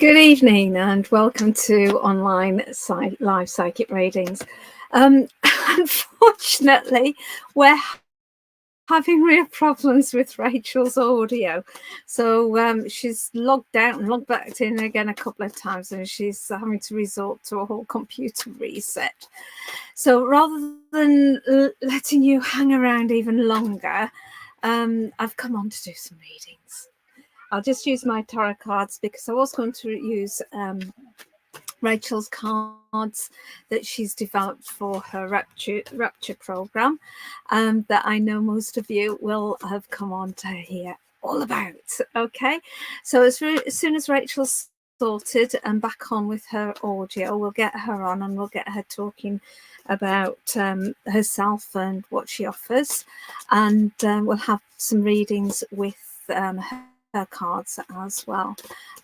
Good evening and welcome to online live psychic readings. Unfortunately, we're having real problems with Rachel's audio. So she's logged out and logged back in again a couple of times, and she's having to resort to a whole computer reset. So rather than letting you hang around even longer, I've come on to do some readings. I'll just use my tarot cards because I was going to use Rachel's cards that she's developed for her Rapture Program that I know most of you will have come on to hear all about. Okay, so as soon as Rachel's sorted and back on with her audio, we'll get her on and we'll get her talking about herself and what she offers, and we'll have some readings with her cards as well.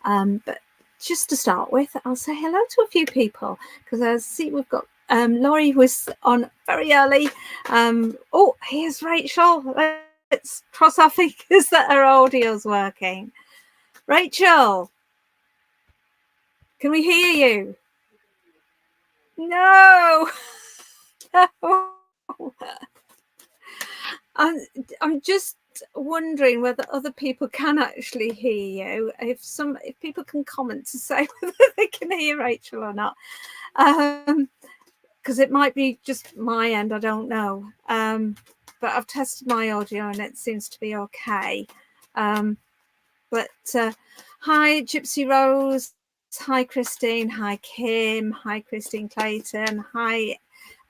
But just to start with, I'll say hello to a few people because I see we've got Laurie was on very early. Oh, here's Rachel. Let's cross our fingers that her audio's working. Rachel, can we hear you? No. No. I'm just wondering whether other people can actually hear you. If people can comment to say whether they can hear Rachel or not, because it might be just my end, I don't know. But I've tested my audio and it seems to be okay. But hi Gypsy Rose, hi Christine, hi Kim, hi Christine Clayton, hi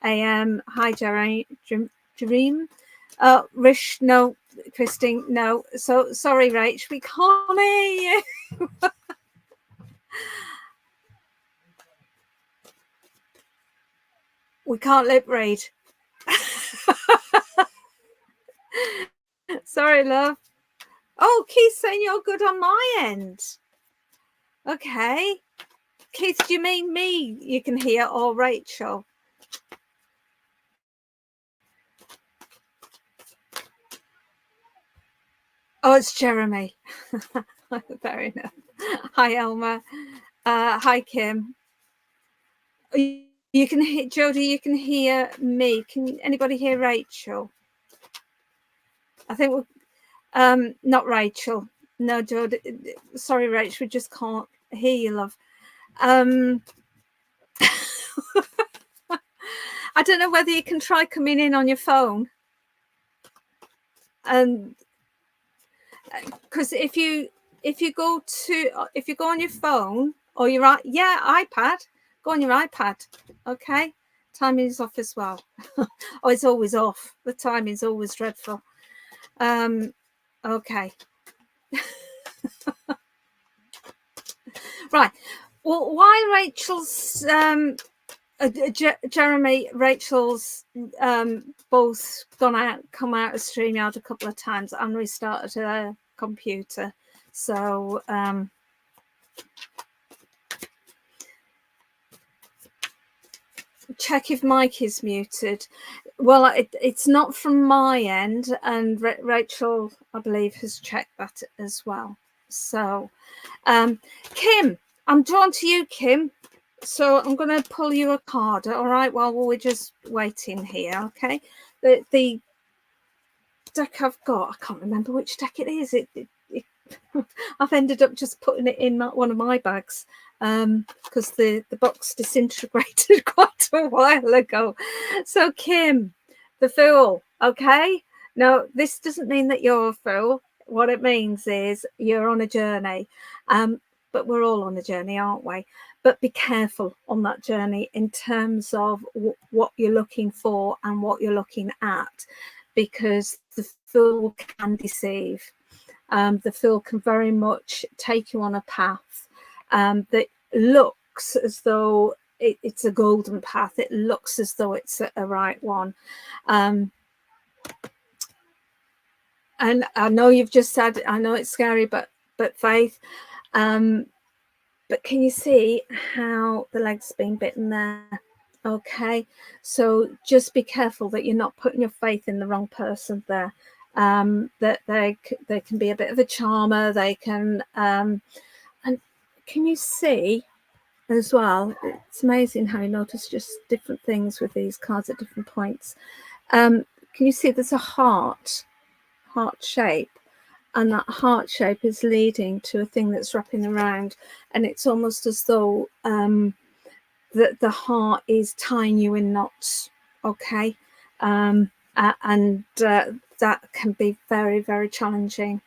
AM, hi Dream. Rish, no. Christine, no. So sorry, Rach, we can't hear you. We can't lip read. Sorry, love. Oh, Keith's saying you're good on my end. Okay. Keith, do you mean me you can hear or Rachel? Oh, it's Jeremy. Fair enough. Hi, Elma. Hi, Kim. You can hear Jodie. You can hear me. Can anybody hear Rachel? I think we're not Rachel. No, Jodie. Sorry, Rachel. We just can't hear you, love. I don't know whether you can try coming in on your phone. And because if you go on your phone or your iPad, go on your iPad. Okay, timing is off as well. Oh, it's always off. The timing is always dreadful. Okay. Right. Well, why Rachel's Jeremy, Rachel's both come out of StreamYard a couple of times and restarted her computer. So check if mic is muted. Well, it's not from my end, and Rachel, I believe, has checked that as well. So Kim, I'm drawn to you, Kim. So I'm going to pull you a card, all right, while we're just waiting here, okay? The deck I've got, I can't remember which deck it is. I've ended up just putting it in one of my bags because the box disintegrated quite a while ago. So Kim, the Fool, okay? Now, this doesn't mean that you're a fool. What it means is you're on a journey. But we're all on a journey, aren't we? But be careful on that journey in terms of what you're looking for and what you're looking at, because the Fool can deceive. The Fool can very much take you on a path that looks as though it's a golden path. It looks as though it's a right one. And I know you've just said, I know it's scary, but faith. But can you see how the leg's been bitten there? Okay, so just be careful that you're not putting your faith in the wrong person there. That they can be a bit of a charmer. They can, and can you see as well, it's amazing how you notice just different things with these cards at different points. Can you see there's a heart shape, and that heart shape is leading to a thing that's wrapping around, and it's almost as though that the heart is tying you in knots. Okay. And that can be very, very challenging,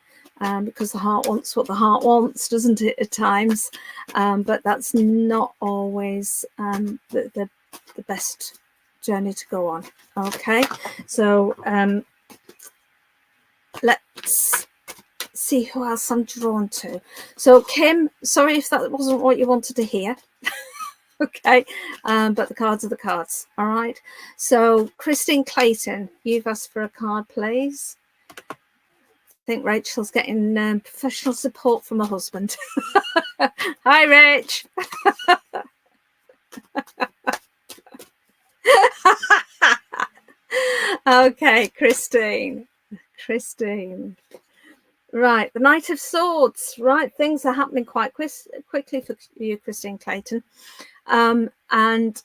because the heart wants what the heart wants, doesn't it, at times? But that's not always the best journey to go on. Okay, so let's see who else I'm drawn to. So Kim, sorry if that wasn't what you wanted to hear. Okay, but the cards are the cards. All right, so Christine Clayton, you've asked for a card, please. I think Rachel's getting professional support from her husband. Hi, Rach. Okay, Christine. Right, the Knight of Swords. Right, things are happening quite quickly for you, Christine Clayton. And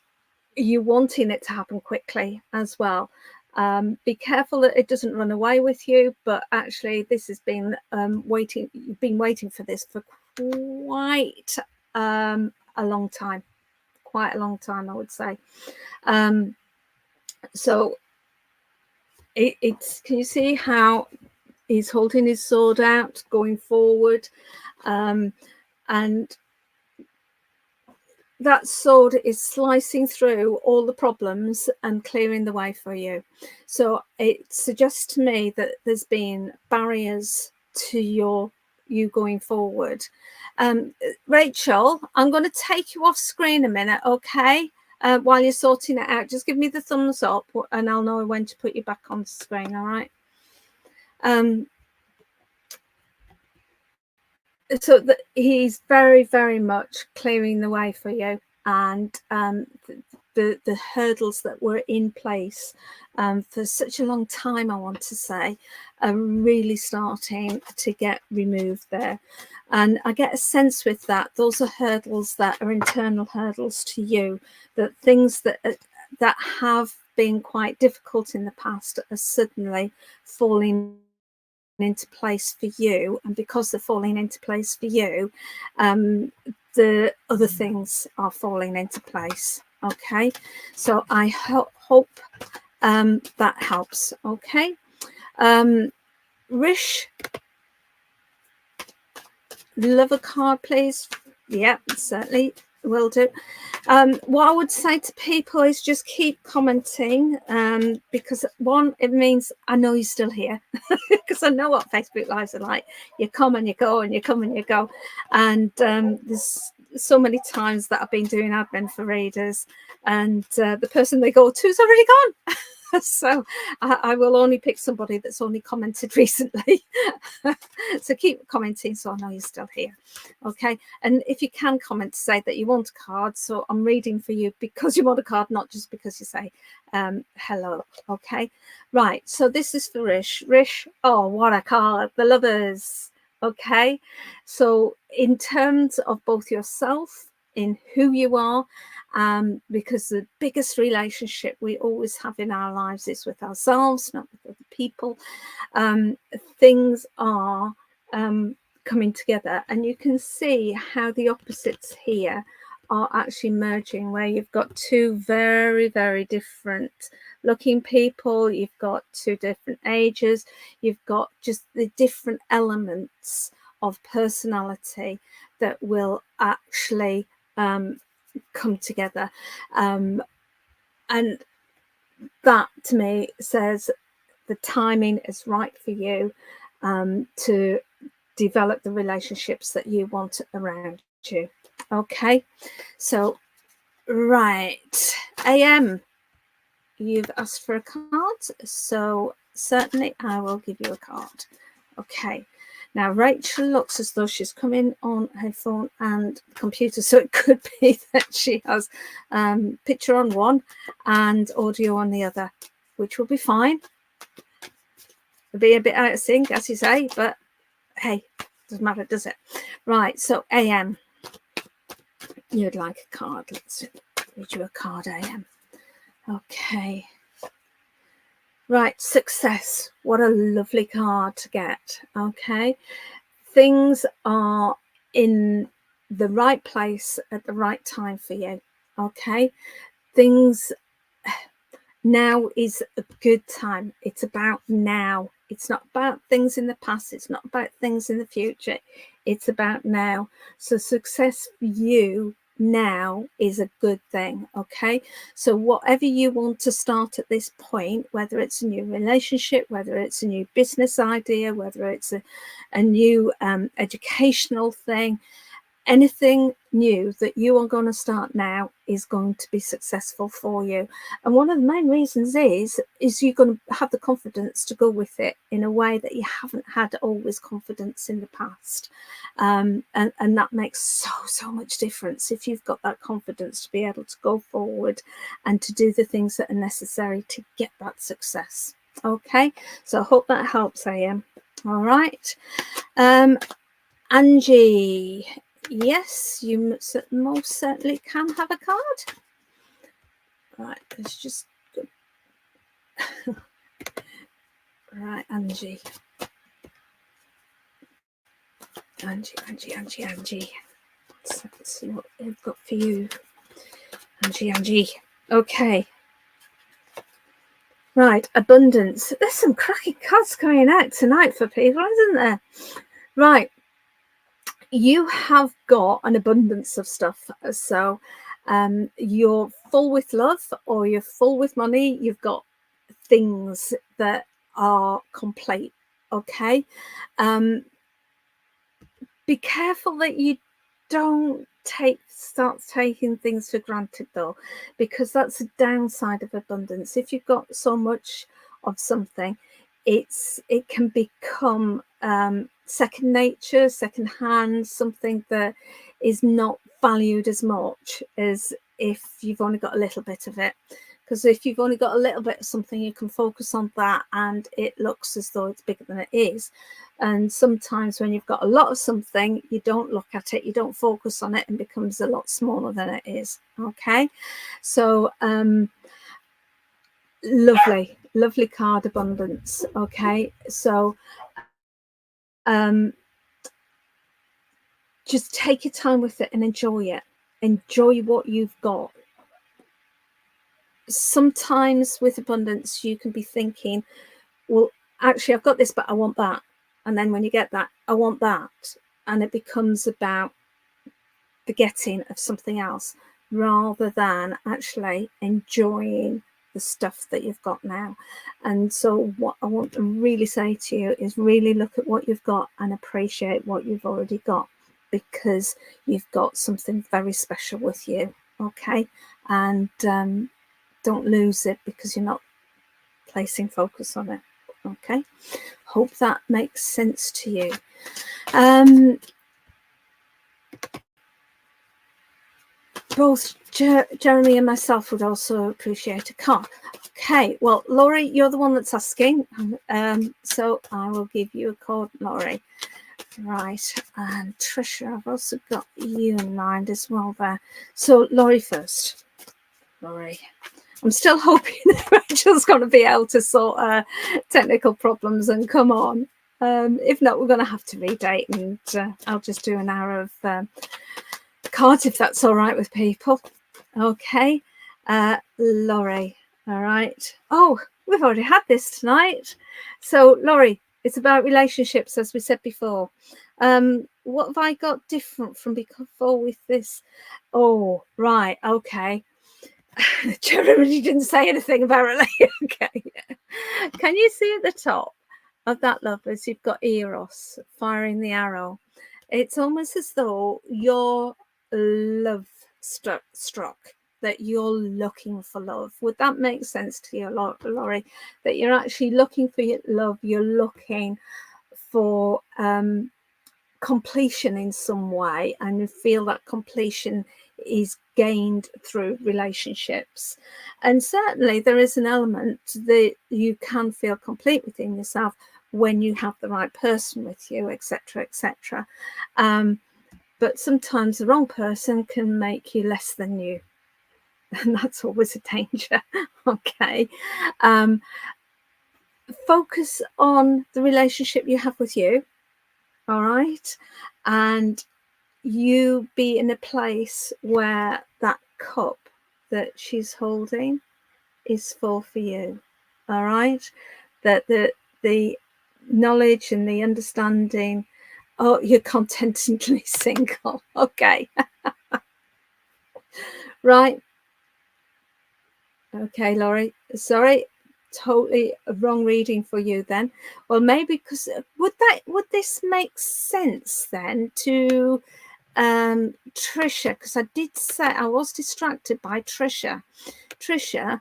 you wanting it to happen quickly as well. Be careful that it doesn't run away with you, but actually this has been you've been waiting for this for quite a long time, I would say. So it's, can you see how he's holding his sword out, going forward, and that sword is slicing through all the problems and clearing the way for you. So it suggests to me that there's been barriers to you going forward. Rachel, I'm going to take you off screen a minute, okay? While you're sorting it out, just give me the thumbs up and I'll know when to put you back on screen, all right? So he's very, very much clearing the way for you, and the hurdles that were in place for such a long time, I want to say, are really starting to get removed there. And I get a sense with that, those are hurdles that are internal hurdles to you, that things that have been quite difficult in the past are suddenly falling into place for you, and because they're falling into place for you, the other things are falling into place. Okay, so I hope that helps. Okay, Rish, love a card, please. Yeah, certainly will do. What I would say to people is just keep commenting, because one, it means I know you're still here, because I know what Facebook Lives are like. You come and you go, and you come and you go, and there's so many times that I've been doing admin for readers, and the person they go to is already gone. So I will only pick somebody that's only commented recently. So keep commenting so I know you're still here. Okay, and if you can comment to say that you want a card, so I'm reading for you because you want a card, not just because you say hello. Okay, right, so this is for Rish. Oh, what a card, the Lovers. Okay, so in terms of both yourself, in who you are, because the biggest relationship we always have in our lives is with ourselves, not with other people. Things are coming together, and you can see how the opposites here are actually merging, where you've got two very, very different looking people, you've got two different ages, you've got just the different elements of personality that will actually come together, and that to me says the timing is right for you to develop the relationships that you want around you. Okay, so right, AM, you've asked for a card, so certainly I will give you a card. Okay, now Rachel looks as though she's coming on her phone and computer, so it could be that she has picture on one and audio on the other, which will be fine. It'll be a bit out of sync, as you say, but hey, doesn't matter, does it? Right, so AM, you'd like a card. Let's read you a card, AM. Okay. Right, success. What a lovely card to get. Okay. Things are in the right place at the right time for you. Okay. Things, now is a good time. It's about now. It's not about things in the past. It's not about things in the future. It's about now. So success for you now is a good thing. Okay. So whatever you want to start at this point, whether it's a new relationship, whether it's a new business idea, whether it's a new educational thing, anything new that you are going to start now is going to be successful for you. And one of the main reasons is you're going to have the confidence to go with it in a way that you haven't had always confidence in the past. And that makes so much difference if you've got that confidence to be able to go forward and to do the things that are necessary to get that success. Okay, so I hope that helps, AM. All right. Angie, yes, you most certainly can have a card. Right, let's just go. Right, Angie. Angie. Let's see what they've got for you. Angie. Okay. Right, abundance. There's some cracking cards coming out tonight for people, isn't there? Right. You have got an abundance of stuff. So you're full with love, or you're full with money. You've got things that are complete. Okay. Be careful that you don't start taking things for granted, though, because that's a downside of abundance. If you've got so much of something, it can become second nature, second hand, something that is not valued as much as if you've only got a little bit of it. Because if you've only got a little bit of something, you can focus on that and it looks as though it's bigger than it is. And sometimes when you've got a lot of something, you don't look at it, you don't focus on it, and it becomes a lot smaller than it is. Okay, so lovely card, abundance. Okay, so just take your time with it and enjoy it. Enjoy what you've got. Sometimes with abundance, you can be thinking, well, actually, I've got this, but I want that. And then when you get that, I want that. And it becomes about the getting of something else rather than actually enjoying the stuff that you've got now. And so what I want to really say to you is really look at what you've got and appreciate what you've already got, because you've got something very special with you. Okay. And don't lose it because you're not placing focus on it. Okay, hope that makes sense to you. Both Jeremy and myself would also appreciate a card. Okay, well, Laurie, you're the one that's asking, so I will give you a card, Laurie. Right, and Trisha, I've also got you in mind as well there. So Laurie first. Laurie, I'm still hoping that Rachel's going to be able to sort technical problems and come on. If not, we're going to have to redate, and I'll just do an hour of cards if that's all right with people. Okay, Laurie. All right. Oh, we've already had this tonight. So, Laurie, it's about relationships, as we said before. What have I got different from before with this? Oh, right. Okay. Jeremy didn't say anything about it. Okay. Can you see at the top of that, lovers, you've got Eros firing the arrow. It's almost as though you're love struck, that you're looking for love. Would that make sense to you, Laurie? That you're actually looking for your love, you're looking for completion in some way, and you feel that completion is gained through relationships. And certainly there is an element that you can feel complete within yourself when you have the right person with you, etc. but sometimes the wrong person can make you less than you. And that's always a danger. Okay. Focus on the relationship you have with you. All right. And you be in a place where that cup that she's holding is full for you. All right. That the knowledge and the understanding. Oh, you're contentedly single. Okay. Right. Okay, Laurie. Sorry, totally a wrong reading for you then. Well, maybe because would this make sense then to Trisha? Because I did say I was distracted by Trisha. Trisha,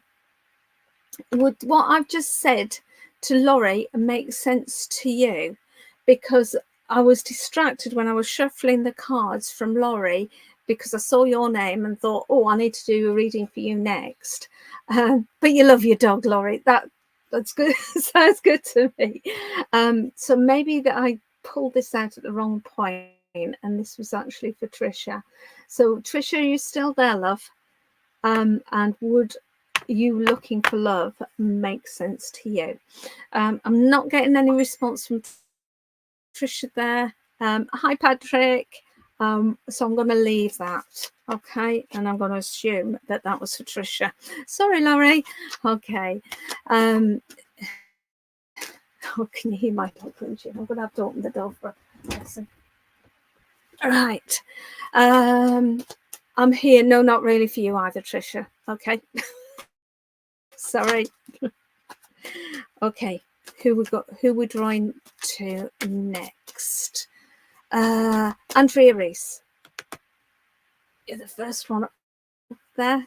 would what I've just said to Laurie make sense to you? Because I was distracted when I was shuffling the cards from Laurie, because I saw your name and thought, oh, I need to do a reading for you next. But you love your dog, Laurie. That's good. Sounds good to me. So maybe that I pulled this out at the wrong point, and this was actually for Trisha. So Trisha, are you still there, love? And would you looking for love make sense to you? I'm not getting any response from Trisha there. Hi, Patrick. So I'm going to leave that, okay? And I'm going to assume that that was for Trisha. Sorry, Laurie. Okay. Oh, can you hear my dog crunching? I'm going to have to open the door for a second. All right. I'm here. No, not really for you either, Trisha. Okay. Sorry. Okay. Who we're drawing to next? Andrea Reese. You're the first one up there.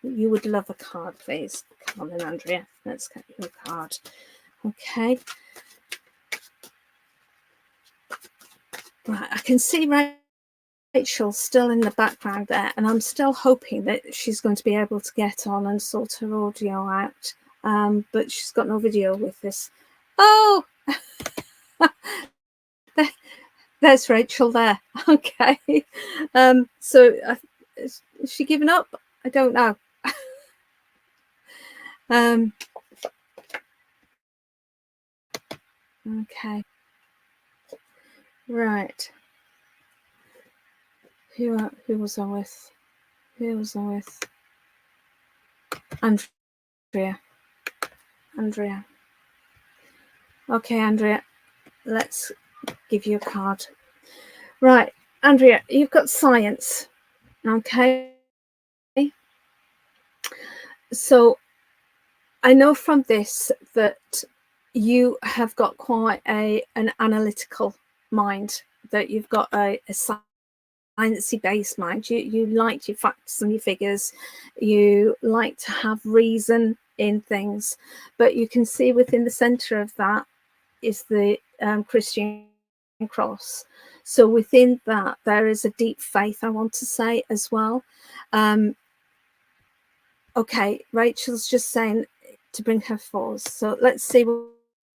You would love a card, please. Come on then, Andrea. Let's get you a card. Okay. Right, I can see Rachel still in the background there, and I'm still hoping that she's going to be able to get on and sort her audio out. But she's got no video with this. Oh, there's Rachel there. Okay. So is she given up? I don't know. Okay. Right. Who was I with? Who was I with? Andrea. Okay, Andrea. Let's give you a card. Right, Andrea, you've got science. Okay. So I know from this that you have got quite an analytical mind, that you've got a sciencey based mind. You like your facts and your figures. You like to have reason in things, but you can see within the center of that is the Christian cross. So within that there is a deep faith, I want to say, as well. Okay, Rachel's just saying to bring her forward, so let's see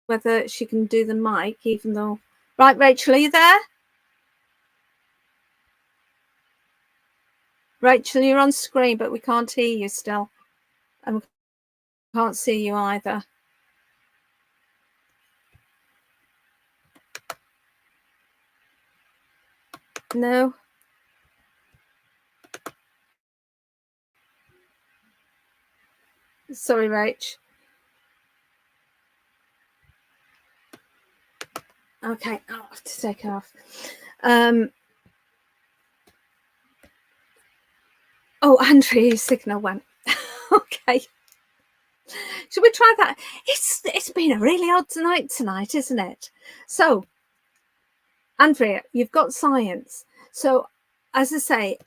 whether she can do the mic, even though... Right, Rachel, are you there? Rachel, you're on screen, but we can't hear you still, and we can't see you either. No. Sorry, Rach. Okay, I'll have to take off. Oh, Andrea's signal went. Okay. Should we try that? It's been a really odd night tonight, isn't it? So, Andrea, you've got science. So, as I say,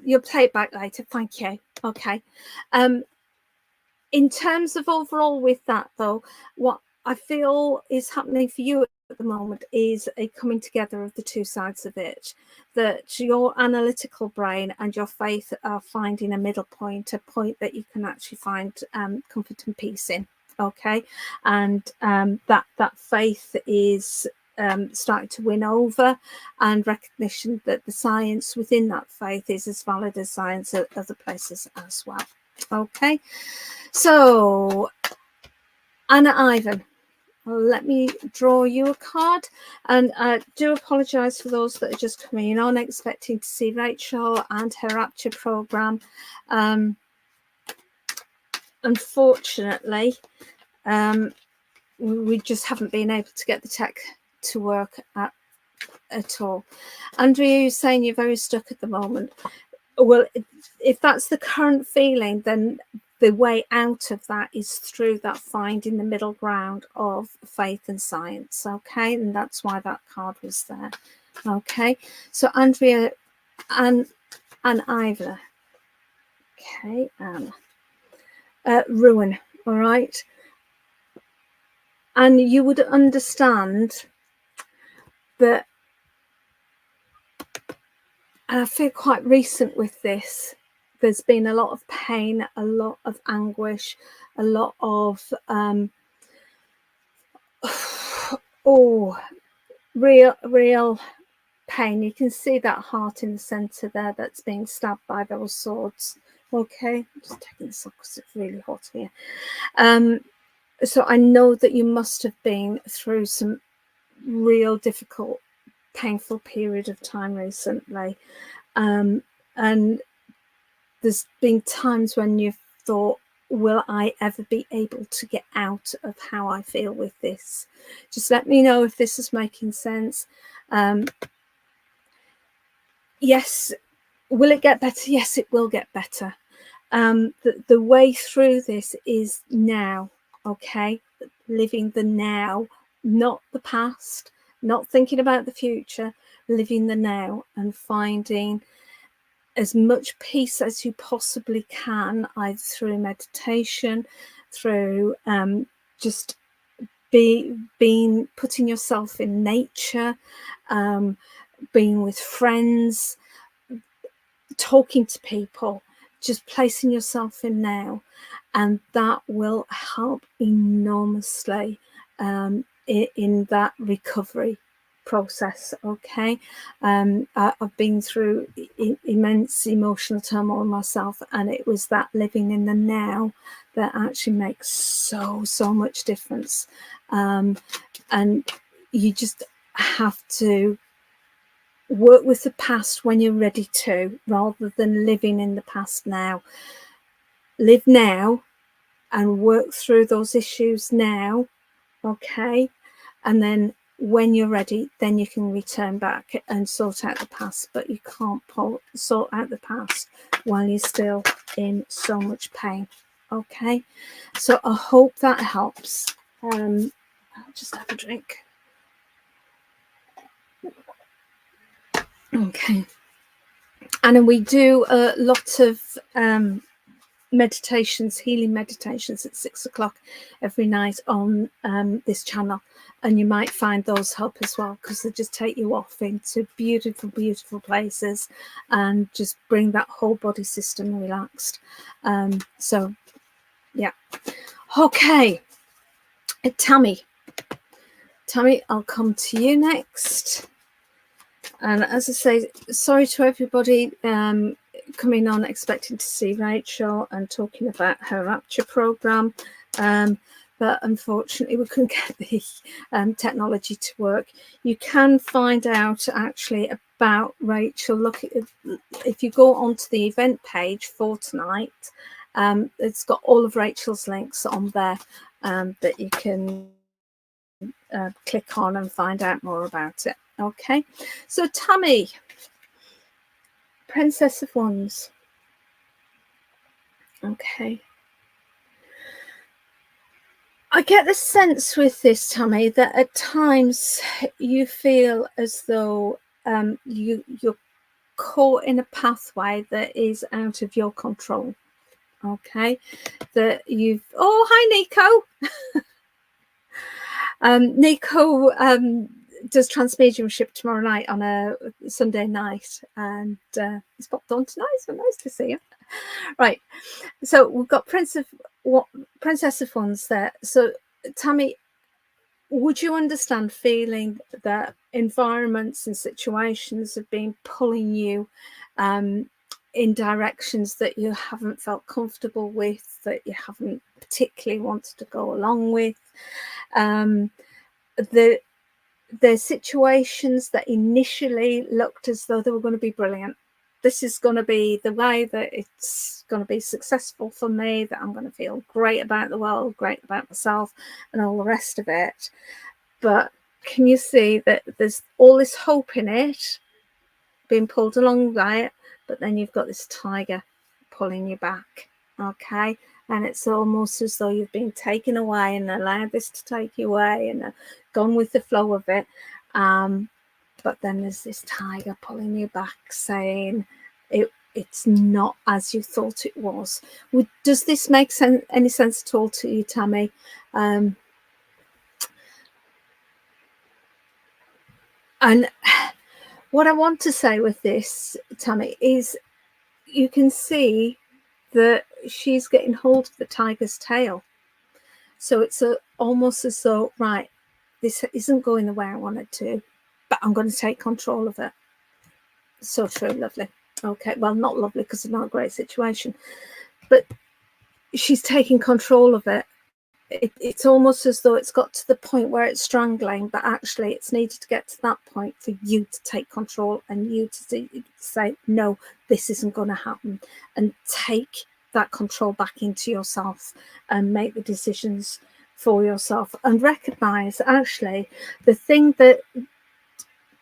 you'll play it back later. Thank you. Okay. In terms of overall with that, though, what I feel is happening for you at the moment is a coming together of the two sides of it, that your analytical brain and your faith are finding a middle point, a point that you can actually find comfort and peace in. Okay. And that faith is starting to win over, and recognition that the science within that faith is as valid as science at other places as well. Okay, so Anna Ivan, let me draw you a card, and I do apologise for those that are just coming on expecting to see Rachel and her Rapture Programme. Unfortunately, we just haven't been able to get the tech to work at all. Andrea, you're saying you're very stuck at the moment. Well, if that's the current feeling, then the way out of that is through that finding the middle ground of faith and science. Okay, and that's why that card was there. Okay, so Andrea and Ivor. Okay, ruin. All right, and you would understand that. And I feel quite recent with this. There's been a lot of pain, a lot of anguish, a lot of real pain. You can see that heart in the center there that's being stabbed by those swords. Okay, I'm just taking this off because it's really hot here. So I know that you must have been through some real difficult, painful period of time recently. And there's been times when you've thought, will I ever be able to get out of how I feel with this? Just let me know if this is making sense. Yes, will it get better? Yes, it will get better. The way through this is now, okay? Living the now, not the past, not thinking about the future, living the now and finding as much peace as you possibly can, either through meditation, through just putting yourself in nature, being with friends, talking to people, just placing yourself in now, and that will help enormously in that recovery process. Okay, I've been through immense emotional turmoil myself, and it was that living in the now that actually makes so much difference. And you just have to work with the past when you're ready to, rather than living in the past now. Live now and work through those issues now, okay? And then when you're ready, then you can return back and sort out the past, but you can't sort out the past while you're still in so much pain. Okay, so I hope that helps. I'll just have a drink. Okay, and we do a lot of meditations, healing meditations at 6 o'clock every night on this channel, and you might find those help as well, because they just take you off into beautiful places and just bring that whole body system relaxed. So yeah, okay, Tammy, I'll come to you next. And as I say, sorry to everybody coming on expecting to see Rachel and talking about her Rapture Programme, but unfortunately we couldn't get the technology to work. You can find out actually about Rachel. Look, if you go onto the event page for tonight, it's got all of Rachel's links on there that you can click on and find out more about it. Okay, so Tammy, Princess of Wands. Okay, I get the sense with this, Tammy, that at times you feel as though you're caught in a pathway that is out of your control. Okay, that you've... Oh, hi, Nico. Nico does transmediumship tomorrow night on a Sunday night, and he's popped on tonight, so nice to see you. Right, so we've got Princess of Wands there. So Tammy, would you understand feeling that environments and situations have been pulling you in directions that you haven't felt comfortable with, that you haven't particularly wanted to go along with? The situations that initially looked as though they were going to be brilliant. This is going to be the way that it's going to be successful for me, that I'm going to feel great about the world, great about myself, and all the rest of it. But can you see that there's all this hope in it, being pulled along by it, but then you've got this tiger pulling you back, okay? And it's almost as though you've been taken away and allowed this to take you away and gone with the flow of it. But then there's this tiger pulling you back, saying it's not as you thought it was. Does this make any sense at all to you, Tammy? And what I want to say with this, Tammy, is you can see that she's getting hold of the tiger's tail. So it's almost as though, right, this isn't going the way I want it to, but I'm going to take control of it. So true, lovely. Okay, well, not lovely because it's not a great situation, but she's taking control of it. It's almost as though it's got to the point where it's strangling, but actually it's needed to get to that point for you to take control and you to say, no, this isn't going to happen, and take that control back into yourself and make the decisions for yourself, and recognize actually the thing that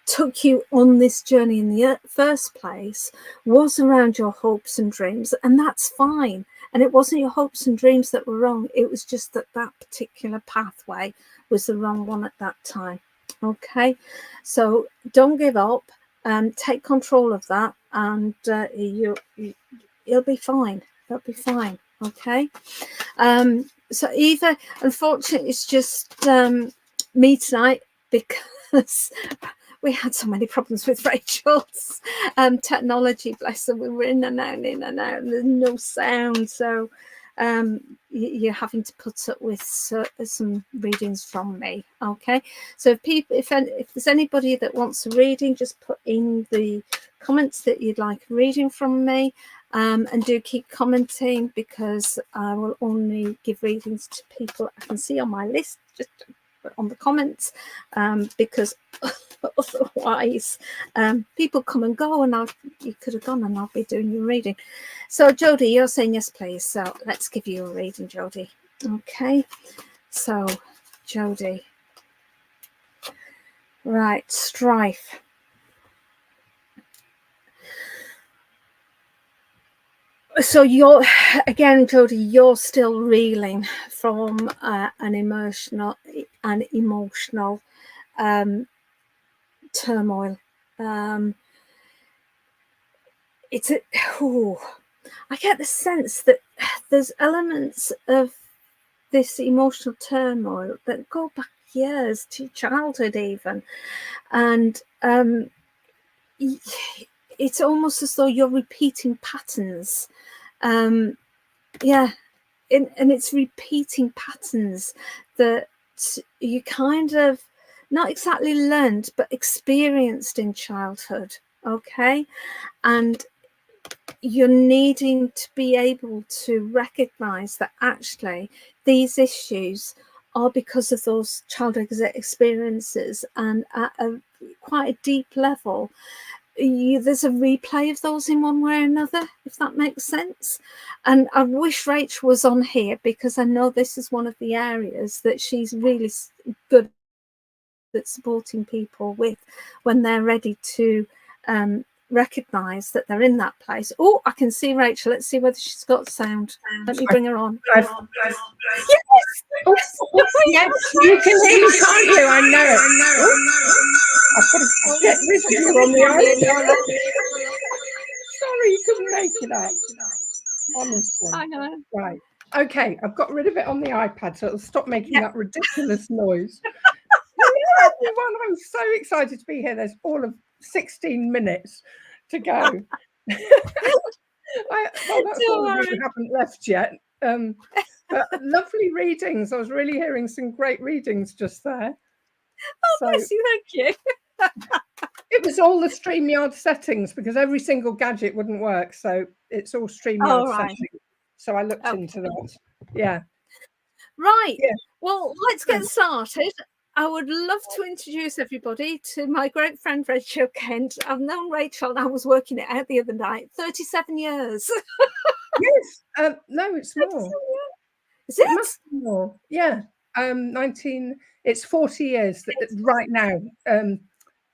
took you on this journey in the first place was around your hopes and dreams, and that's fine. And it wasn't your hopes and dreams that were wrong. It was just that particular pathway was the wrong one at that time. Okay, so don't give up. Take control of that, and you'll be fine. You'll be fine. Okay. So Eva, unfortunately, it's just me tonight because we had so many problems with Rachel's technology. Bless her, we were in and out, and there's no sound. So you're having to put up with some readings from me. Okay. So if there's anybody that wants a reading, just put in the comments that you'd like a reading from me. And do keep commenting, because I will only give readings to people I can see on my list, just on the comments, because otherwise people come and go, and you could have gone and I'll be doing your reading. So Jodie, you're saying yes please, so let's give you a reading, Jodie. Okay, so Jodie, right, strife. So you're, again, Jodie, you're still reeling from an emotional turmoil. I get the sense that there's elements of this emotional turmoil that go back years to childhood even, and it's almost as though you're repeating patterns. And it's repeating patterns that you kind of not exactly learned but experienced in childhood. Okay, and you're needing to be able to recognize that actually these issues are because of those childhood experiences, and at quite a deep level there's a replay of those in one way or another, if that makes sense. And I wish Rach was on here, because I know this is one of the areas that she's really good at supporting people with when they're ready to recognize that they're in that place. Oh, I can see Rachel. Let's see whether she's got sound. Let me bring her on. Yes. Oh, yes, you can hear me, can't you? I know it. I've got to get rid of you on the iPad. Sorry, you couldn't make it up. Honestly. I know. Right. Okay, I've got rid of it on the iPad, so it'll stop making that ridiculous noise. Hello, everyone. I'm so excited to be here. There's all of 16 minutes to go. Well, that's all of you who haven't left yet. Lovely readings. I was really hearing some great readings just there. Oh, so, bless you, thank you. It was all the StreamYard settings because every single gadget wouldn't work. So it's all StreamYard settings. So I looked into that. Yeah. Right. Yeah. Well, let's get started. I would love to introduce everybody to my great friend, Rachel Kent. I've known Rachel, I was working it out the other night, 37 years. Yes. No, it's more. Is it? It must be more. Yeah. 19, it's 40 years right now.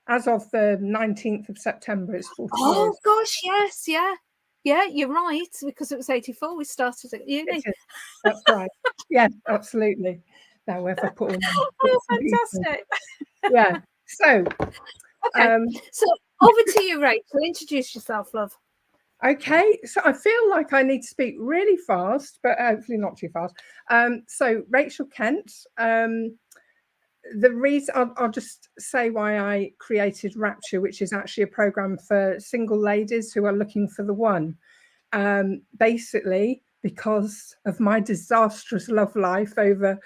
As of the 19th of September, it's 40 years. Oh, gosh, yes, yeah. Yeah, you're right, because it was 84 we started at uni. That's right. Yeah, absolutely. Now, where have I put all my... Oh, fantastic. Yeah. So... Okay, so over to you, Rachel. Introduce yourself, love. Okay, so I feel like I need to speak really fast, but hopefully not too fast. So Rachel Kent, the reason I'll just say why I created Rapture, which is actually a program for single ladies who are looking for the one. Basically, because of my disastrous love life over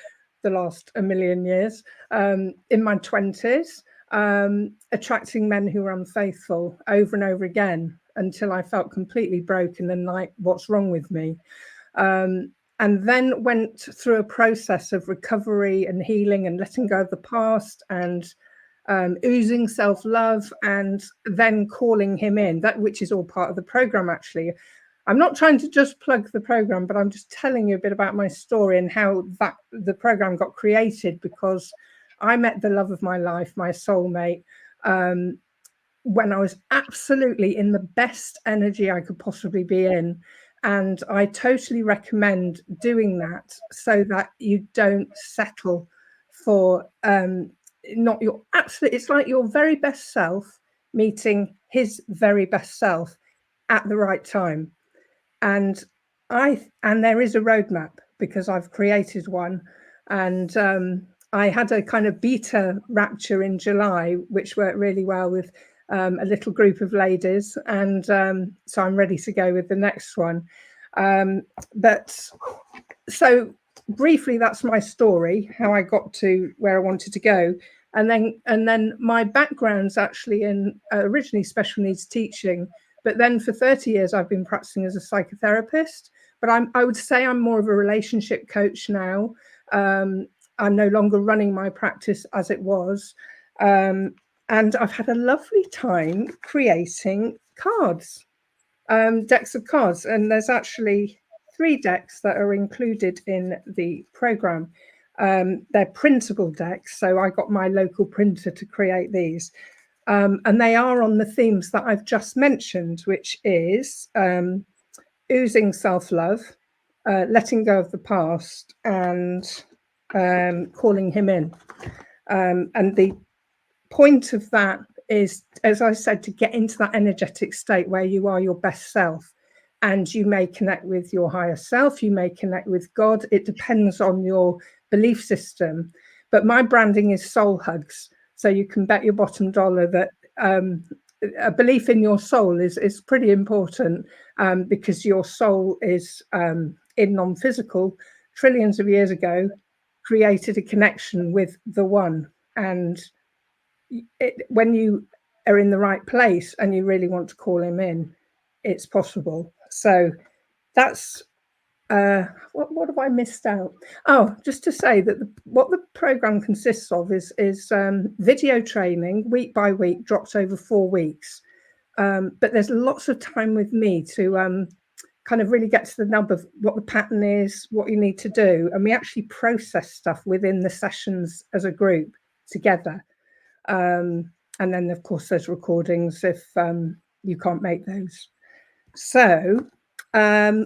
the last 1 million years, in my 20s, attracting men who were unfaithful over and over again until I felt completely broken and like, what's wrong with me? And then went through a process of recovery and healing and letting go of the past and oozing self-love and then calling him in, that which is all part of the program. Actually, I'm not trying to just plug the program, but I'm just telling you a bit about my story and how the program got created, because I met the love of my life, my soulmate, when I was absolutely in the best energy I could possibly be in. And I totally recommend doing that so that you don't settle for not your absolute. It's like your very best self meeting his very best self at the right time. And there is a roadmap because I've created one. And I had a kind of beta rapture in July, which worked really well with a little group of ladies. And so I'm ready to go with the next one. But so briefly, that's my story, how I got to where I wanted to go. And then my background's actually in originally special needs teaching. But then for 30 years, I've been practicing as a psychotherapist. But I would say I'm more of a relationship coach now. I'm no longer running my practice as it was. And I've had a lovely time creating cards, decks of cards. And there's actually 3 decks that are included in the program. They're printable decks. So I got my local printer to create these. And they are on the themes that I've just mentioned, which is oozing self-love, letting go of the past, and calling him in. And the point of that is, as I said, to get into that energetic state where you are your best self. And you may connect with your higher self, you may connect with God. It depends on your belief system. But my branding is Soul-Hugs. So you can bet your bottom dollar that a belief in your soul is pretty important, because your soul is in non-physical, trillions of years ago, created a connection with the one. And when you are in the right place and you really want to call him in, it's possible. So that's what have I missed out? Oh, just to say that what the program consists of is video training week by week, dropped over 4 weeks. But there's lots of time with me to kind of really get to the nub of what the pattern is, what you need to do. And we actually process stuff within the sessions as a group together. And then, of course, there's recordings if you can't make those. So I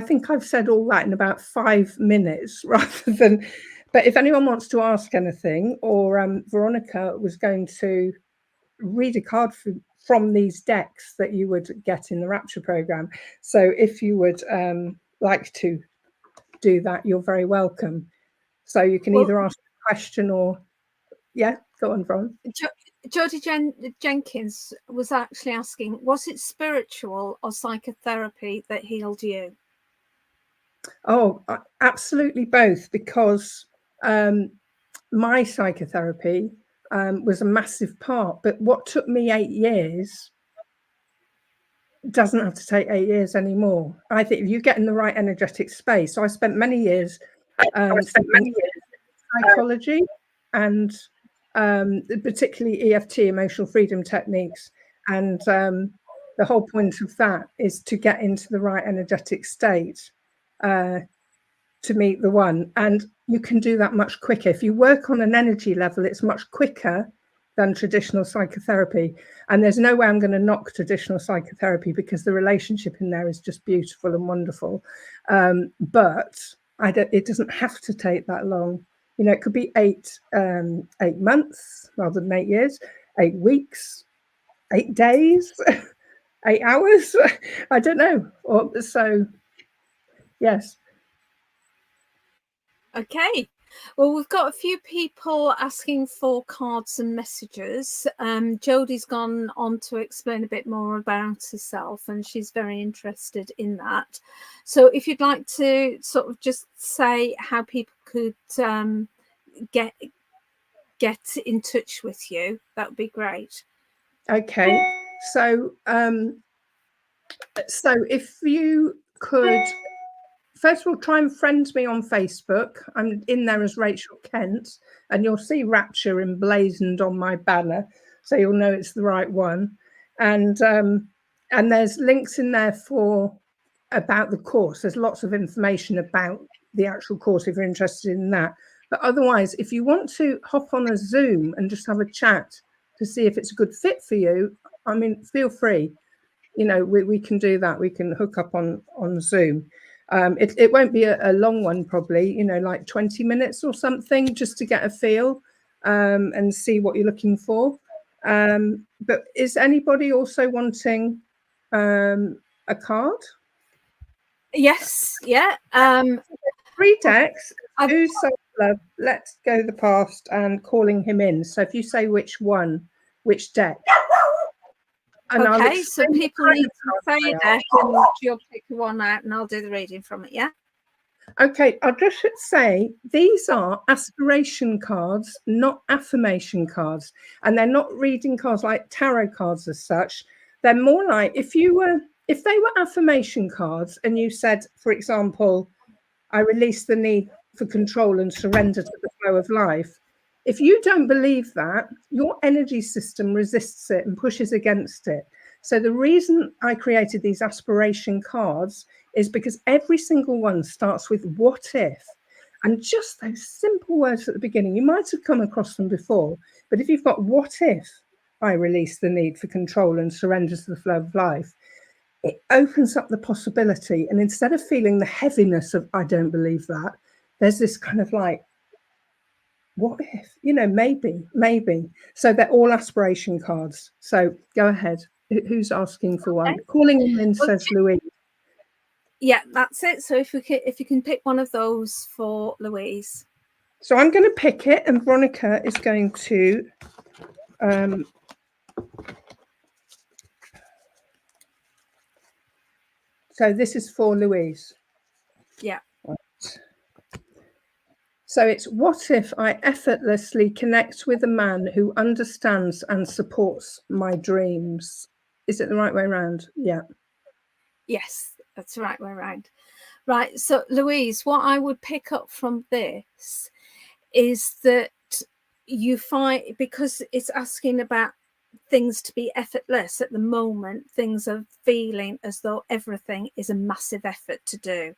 think I've said all that in about 5 minutes rather than, but if anyone wants to ask anything, or Veronica was going to read a card from these decks that you would get in the Rapture program. So if you would like to do that, you're very welcome. So you can either ask a question or, yeah, go on, Veron. Jodie Jenkins was actually asking, was it spiritual or psychotherapy that healed you? Oh, absolutely both, because my psychotherapy was a massive part. But what took me 8 years doesn't have to take 8 years anymore. I think if you get in the right energetic space. So I spent many years studying psychology and particularly EFT, emotional freedom techniques. And the whole point of that is to get into the right energetic state to meet the one. And you can do that much quicker. If you work on an energy level, it's much quicker than traditional psychotherapy. And there's no way I'm going to knock traditional psychotherapy, because the relationship in there is just beautiful and wonderful. But it doesn't have to take that long. You know, it could be 8 months rather than 8 years, 8 weeks, 8 days, 8 hours. I don't know. So, yes. Okay. Well, we've got a few people asking for cards and messages. Jodie's gone on to explain a bit more about herself, and she's very interested in that. So if you'd like to sort of just say how people could get in touch with you, that would be great. Okay. So if you could, first of all, try and friend me on Facebook. I'm in there as Rachel Kent, and you'll see Rapture emblazoned on my banner, so you'll know it's the right one. And there's links in there about the course. There's lots of information about the actual course if you're interested in that. But otherwise, if you want to hop on a Zoom and just have a chat to see if it's a good fit for you, I mean, feel free. You know, we can do that. We can hook up on Zoom. It won't be a long one, probably, you know, like 20 minutes or something, just to get a feel and see what you're looking for. But is anybody also wanting a card? Yes. Yeah. 3 decks. Who's self-love, let's go the past, and calling him in. So if you say which one, which deck. And okay, so people need to say a deck, and you'll pick one out and I'll do the reading from it, yeah? Okay, I'll just say these are aspiration cards, not affirmation cards. And they're not reading cards like tarot cards as such. They're more like if they were affirmation cards and you said, for example, I release the need for control and surrender to the flow of life. If you don't believe that, your energy system resists it and pushes against it. So the reason I created these aspiration cards is because every single one starts with what if. And just those simple words at the beginning, you might have come across them before, but if you've got what if I release the need for control and surrender to the flow of life, it opens up the possibility. And instead of feeling the heaviness of, I don't believe that, there's this kind of like, what if, you know, maybe. So they're all aspiration cards. So go ahead. Who's asking for one? Okay. Calling him in, says Louise. Yeah, that's it. So if you can pick one of those for Louise. So I'm going to pick it, and Veronica is going to so this is for Louise. Yeah. Right. So it's, what if I effortlessly connect with a man who understands and supports my dreams? Is it the right way around? Yeah. Yes, that's the right way around. Right. So Louise, what I would pick up from this is that you find, because it's asking about things to be effortless at the moment, things are feeling as though everything is a massive effort to do,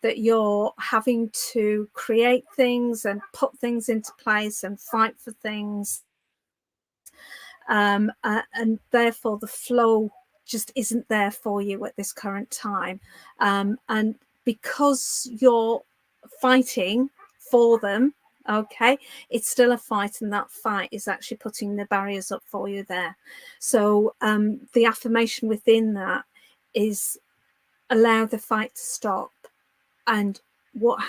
that you're having to create things and put things into place and fight for things, and therefore the flow just isn't there for you at this current time, and because you're fighting for them, okay, it's still a fight, and that fight is actually putting the barriers up for you there. So the affirmation within that is, allow the fight to stop. And what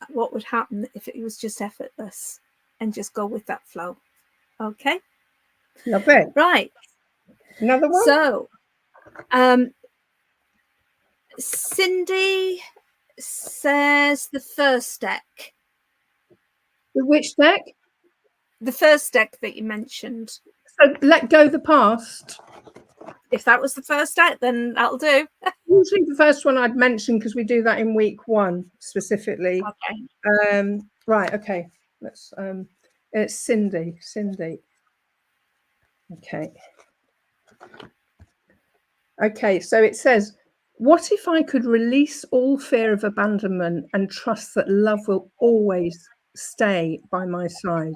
would happen if it was just effortless, and just go with that flow? Okay, love it. Right, another one. So Cindy says the first deck. Which deck? The first deck that you mentioned. So let go the past. If that was the first deck, then that'll do. Usually the first one I'd mention, because we do that in week 1 specifically. Okay. Right. Okay. Let's. It's Cindy. Okay. Okay. So it says, "What if I could release all fear of abandonment and trust that love will always stay by my side?"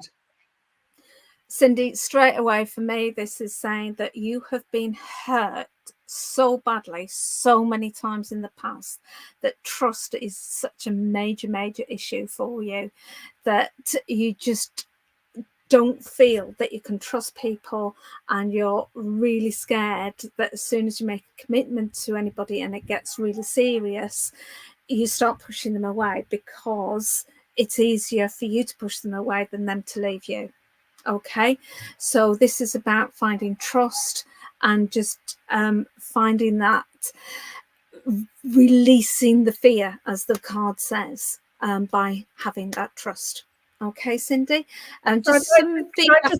Cindy, straight away for me, this is saying that you have been hurt so badly so many times in the past that trust is such a major issue for you, that you just don't feel that you can trust people, and you're really scared that as soon as you make a commitment to anybody and it gets really serious, you start pushing them away, because it's easier for you to push them away than them to leave you. Okay, so this is about finding trust and just finding that, releasing the fear, as the card says, by having that trust. Okay, Cindy, just some feedback.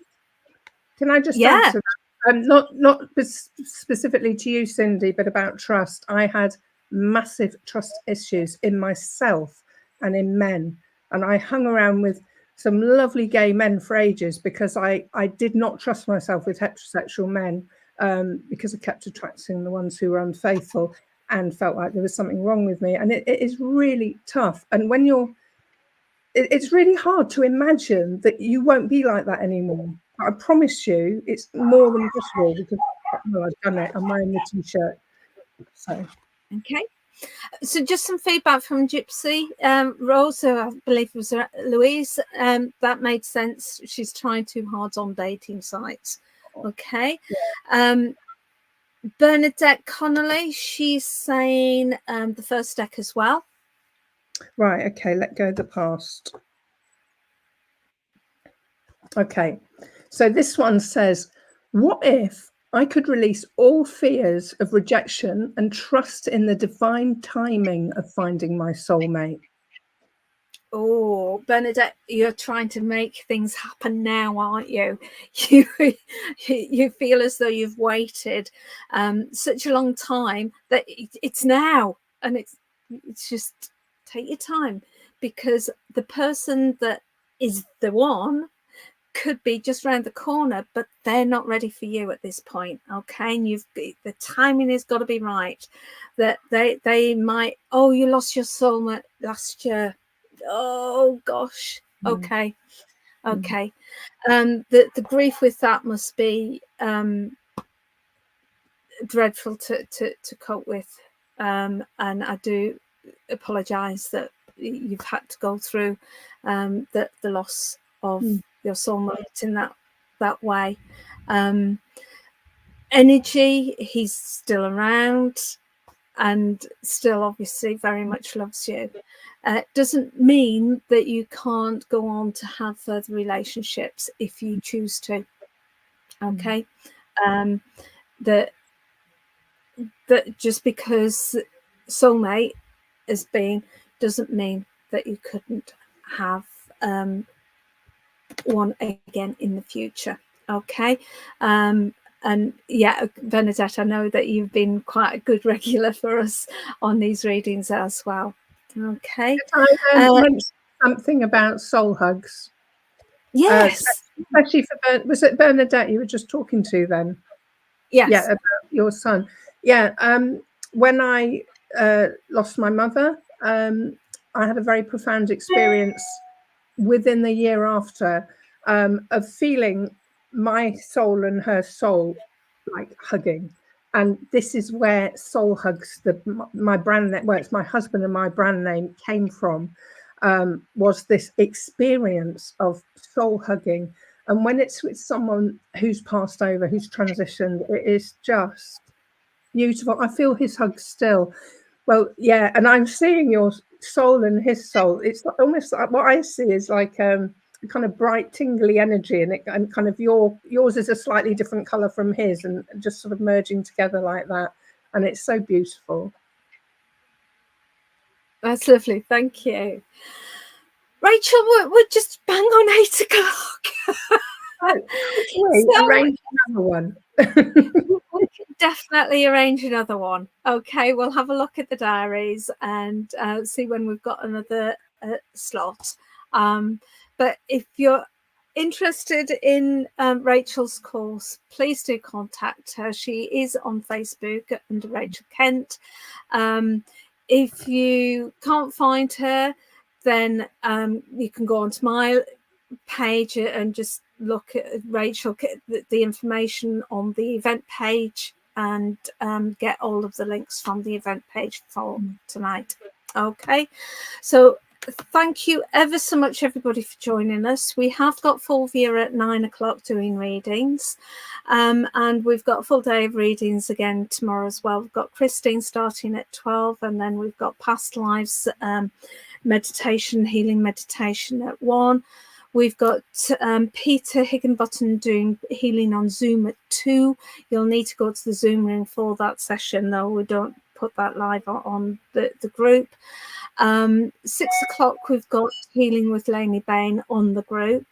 Can I just Yeah. add to that? Not specifically to you, Cindy, but about trust. I had massive trust issues in myself and in men, and I hung around with some lovely gay men for ages because I did not trust myself with heterosexual men, because I kept attracting the ones who were unfaithful and felt like there was something wrong with me. And it is really tough. And when it's really hard to imagine that you won't be like that anymore. I promise you, it's more than possible, because I've done it. I'm wearing the t-shirt. So Okay. So just some feedback from Gypsy Rose, I believe it was Louise. That made sense. She's trying too hard on dating sites. Okay. Yeah. Bernadette Connolly, she's saying the first deck as well. Right. Okay. Let go of the past. Okay. So this one says, "What if I could release all fears of rejection and trust in the divine timing of finding my soulmate?" Oh, Bernadette, you're trying to make things happen now, aren't you? You feel as though you've waited such a long time that it's now, and it's just take your time, because the person that is the one could be just around the corner, but they're not ready for you at this point. Okay, and the timing has got to be right. That they might, oh, you lost your soulmate last year. Oh gosh. Okay. The grief with that must be dreadful to cope with, and I do apologize that you've had to go through the loss of your soulmate in that way. Energy, he's still around and still obviously very much loves you. Doesn't mean that you can't go on to have further relationships if you choose to. Okay. That just because soulmate has been doesn't mean that you couldn't have one again in the future. Okay. And yeah, Bernadette, I know that you've been quite a good regular for us on these readings as well. Okay. I mentioned something about Soul-Hugs. Yes. Especially for was it Bernadette you were just talking to then? Yes. Yeah, about your son. Yeah. When I lost my mother, I had a very profound experience within the year after, of feeling my soul and her soul like hugging. And this is where Soul-Hugs, my brand name, well, it's my husband and my brand name, came from, was this experience of soul hugging. And when it's with someone who's passed over, who's transitioned, it is just beautiful. I feel his hug still. Well, yeah, and I'm seeing your soul and his soul. It's almost like, what I see is like a kind of bright, tingly energy, and kind of yours is a slightly different color from his, and just sort of merging together like that. And it's so beautiful. That's lovely. Thank you. Rachel, we're just bang on 8 o'clock. We arrange another one. We can definitely arrange another one. Okay, we'll have a look at the diaries and see when we've got another slot. But if you're interested in Rachel's course, please do contact her. She is on Facebook under Rach Kent. If you can't find her, then you can go onto my page and just look at Rachel, get the information on the event page, and get all of the links from the event page for tonight. Okay, so thank you ever so much, everybody, for joining us. We have got Fulvia at 9 o'clock doing readings, and we've got a full day of readings again tomorrow as well. We've got Christine starting at 12, and then we've got Past Lives meditation, healing meditation at 1. We've got Peter Higginbottom doing healing on Zoom at 2. You'll need to go to the Zoom room for that session, though. We don't put that live on the group. 6 o'clock, we've got Healing with Lainey Bain on the group.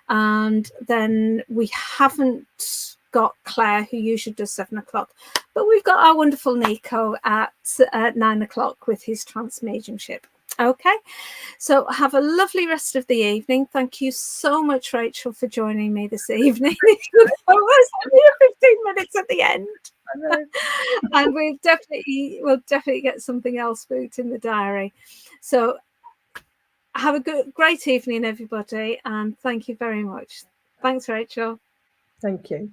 And then we haven't got Claire, who usually does 7 o'clock. But we've got our wonderful Nico at 9 o'clock with his trance mediumship. Okay, so have a lovely rest of the evening. Thank you so much, Rachel, for joining me this evening. Almost 15 minutes at the end. And we'll definitely get something else booked in the diary. So have a great evening, everybody, and thank you very much. Thanks, Rachel. Thank you.